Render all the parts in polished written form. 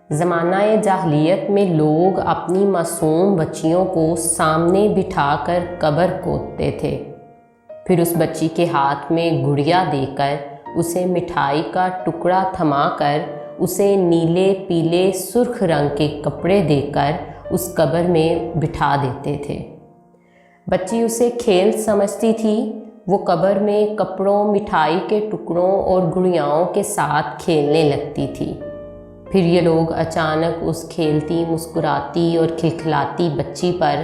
زمانہ جاہلیت میں لوگ اپنی معصوم بچیوں کو سامنے بٹھا کر قبر کھودتے تھے، پھر اس بچی کے ہاتھ میں گڑیا دے کر، اسے مٹھائی کا ٹکڑا تھما کر، اسے نیلے پیلے سرخ رنگ کے کپڑے دے کر اس قبر میں بٹھا دیتے تھے۔ بچی اسے کھیل سمجھتی تھی، وہ قبر میں کپڑوں، مٹھائی کے ٹکڑوں اور گڑیاؤں کے ساتھ کھیلنے لگتی تھی۔ پھر یہ لوگ اچانک اس کھیلتی، مسکراتی اور کھلکھلاتی بچی پر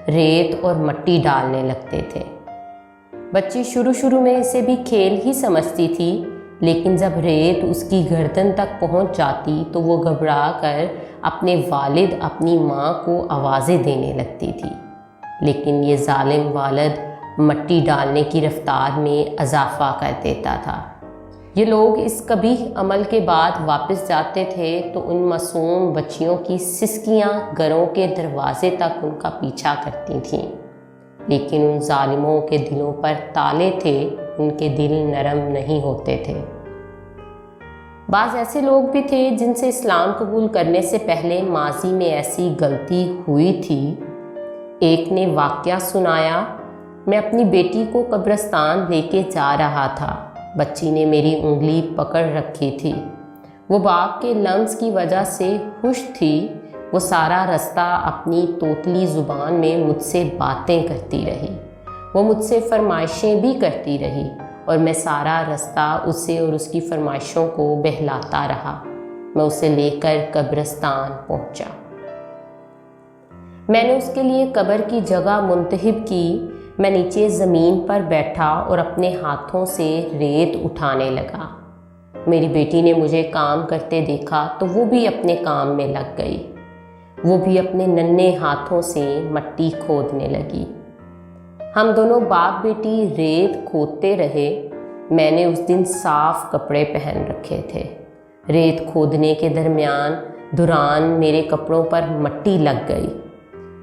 ریت اور مٹی ڈالنے لگتے تھے۔ بچی شروع میں اسے بھی کھیل ہی سمجھتی تھی، لیکن جب ریت اس کی گردن تک پہنچ جاتی تو وہ گھبرا کر اپنے والد، اپنی ماں کو آوازیں دینے لگتی تھی، لیکن یہ ظالم والد مٹی ڈالنے کی رفتار میں اضافہ کر دیتا تھا۔ یہ لوگ اس قبیح عمل کے بعد واپس جاتے تھے تو ان معصوم بچیوں کی سسکیاں گھروں کے دروازے تک ان کا پیچھا کرتی تھیں، لیکن ان ظالموں کے دلوں پر تالے تھے، ان کے دل نرم نہیں ہوتے تھے۔ بعض ایسے لوگ بھی تھے جن سے اسلام قبول کرنے سے پہلے ماضی میں ایسی غلطی ہوئی تھی۔ ایک نے واقعہ سنایا، میں اپنی بیٹی کو قبرستان لے کے جا رہا تھا، بچی نے میری انگلی پکڑ رکھی تھی، وہ باغ کے لمس کی وجہ سے خوش تھی، وہ سارا رستہ اپنی توتلی زبان میں مجھ سے باتیں کرتی رہی، وہ مجھ سے فرمائشیں بھی کرتی رہی، اور میں سارا رستہ اسے اور اس کی فرمائشوں کو بہلاتا رہا۔ میں اسے لے کر قبرستان پہنچا۔ میں نے اس کے لیے قبر کی جگہ منتخب کی۔ میں نیچے زمین پر بیٹھا اور اپنے ہاتھوں سے ریت اٹھانے لگا۔ میری بیٹی نے مجھے کام کرتے دیکھا تو وہ بھی اپنے کام میں لگ گئی، وہ بھی اپنے ننھے ہاتھوں سے مٹی کھودنے لگی۔ ہم دونوں باپ بیٹی ریت کھودتے رہے۔ میں نے اس دن صاف کپڑے پہن رکھے تھے۔ ریت کھودنے کے دوران میرے کپڑوں پر مٹی لگ گئی۔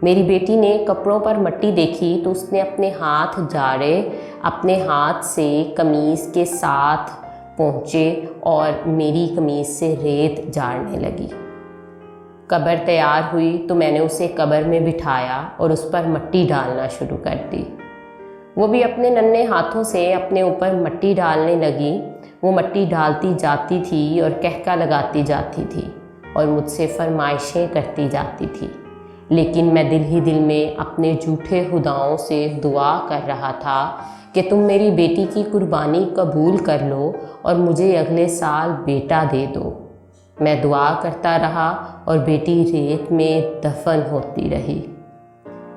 میری بیٹی نے کپڑوں پر مٹی دیکھی تو اس نے اپنے ہاتھ جھاڑے، اپنے ہاتھ سے قمیص کے ساتھ پہنچے اور میری قمیص سے ریت جھاڑنے لگی۔ قبر تیار ہوئی تو میں نے اسے قبر میں بٹھایا اور اس پر مٹی ڈالنا شروع کر دی۔ وہ بھی اپنے ننھے ہاتھوں سے اپنے اوپر مٹی ڈالنے لگی۔ وہ مٹی ڈالتی جاتی تھی اور کہکا لگاتی جاتی تھی اور مجھ سے فرمائشیں کرتی جاتی تھی، لیکن میں دل ہی دل میں اپنے جھوٹے خداؤں سے دعا کر رہا تھا کہ تم میری بیٹی کی قربانی قبول کر لو اور مجھے اگلے سال بیٹا دے دو۔ میں دعا کرتا رہا اور بیٹی ریت میں دفن ہوتی رہی۔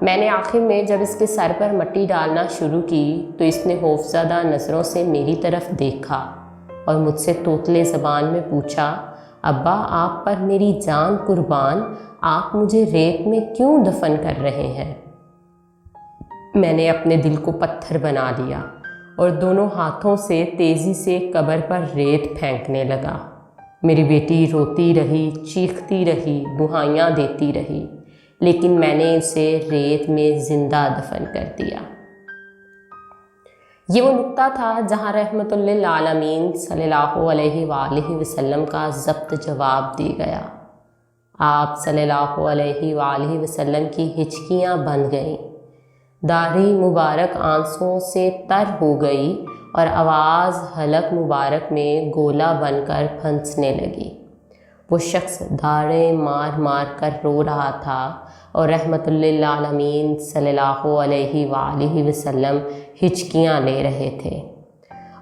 میں نے آخر میں جب اس کے سر پر مٹی ڈالنا شروع کی تو اس نے خوفزدہ نظروں سے میری طرف دیکھا اور مجھ سے توتلے زبان میں پوچھا، ابا آپ پر میری جان قربان، آپ مجھے ریت میں کیوں دفن کر رہے ہیں؟ میں نے اپنے دل کو پتھر بنا لیا اور دونوں ہاتھوں سے تیزی سے قبر پر ریت پھینکنے لگا۔ میری بیٹی روتی رہی، چیختی رہی، دہائیاں دیتی رہی، لیکن میں نے اسے ریت میں زندہ دفن کر دیا۔ یہ وہ نقطہ تھا جہاں رحمت للعالمین صلی اللہ علیہ وآلہ وسلم کا ضبط جواب دی گیا۔ آپ صلی اللہ علیہ وآلہ وسلم کی ہچکیاں بند گئیں، داڑھی مبارک آنسوؤں سے تر ہو گئی اور آواز حلق مبارک میں گولا بن کر پھنسنے لگی۔ وہ شخص داڑیں مار مار کر رو رہا تھا اور رحمت للعالمین صلی اللہ علیہ وآلہ وسلم ہچکیاں لے رہے تھے۔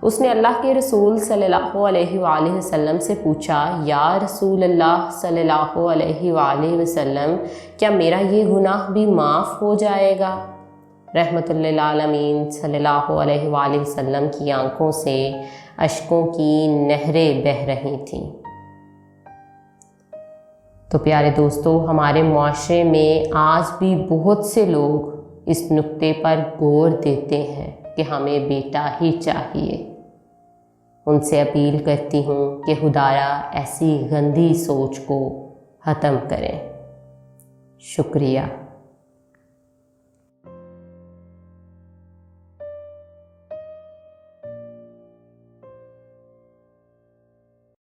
اس نے اللہ کے رسول صلی اللہ علیہ وآلہ وسلم سے پوچھا، یا رسول اللہ صلی اللہ علیہ وآلہ وسلم، کیا میرا یہ گناہ بھی معاف ہو جائے گا؟ رحمت للعالمین صلی اللہ علیہ وآلہ وسلم کی آنکھوں سے اشکوں کی نہریں بہہ رہی تھیں۔ تو پیارے دوستو، ہمارے معاشرے میں آج بھی بہت سے لوگ اس نقطے پر غور دیتے ہیں کہ ہمیں بیٹا ہی چاہیے۔ ان سے اپیل کرتی ہوں کہ خدایا ایسی گندی سوچ کو ختم کریں۔ شکریہ۔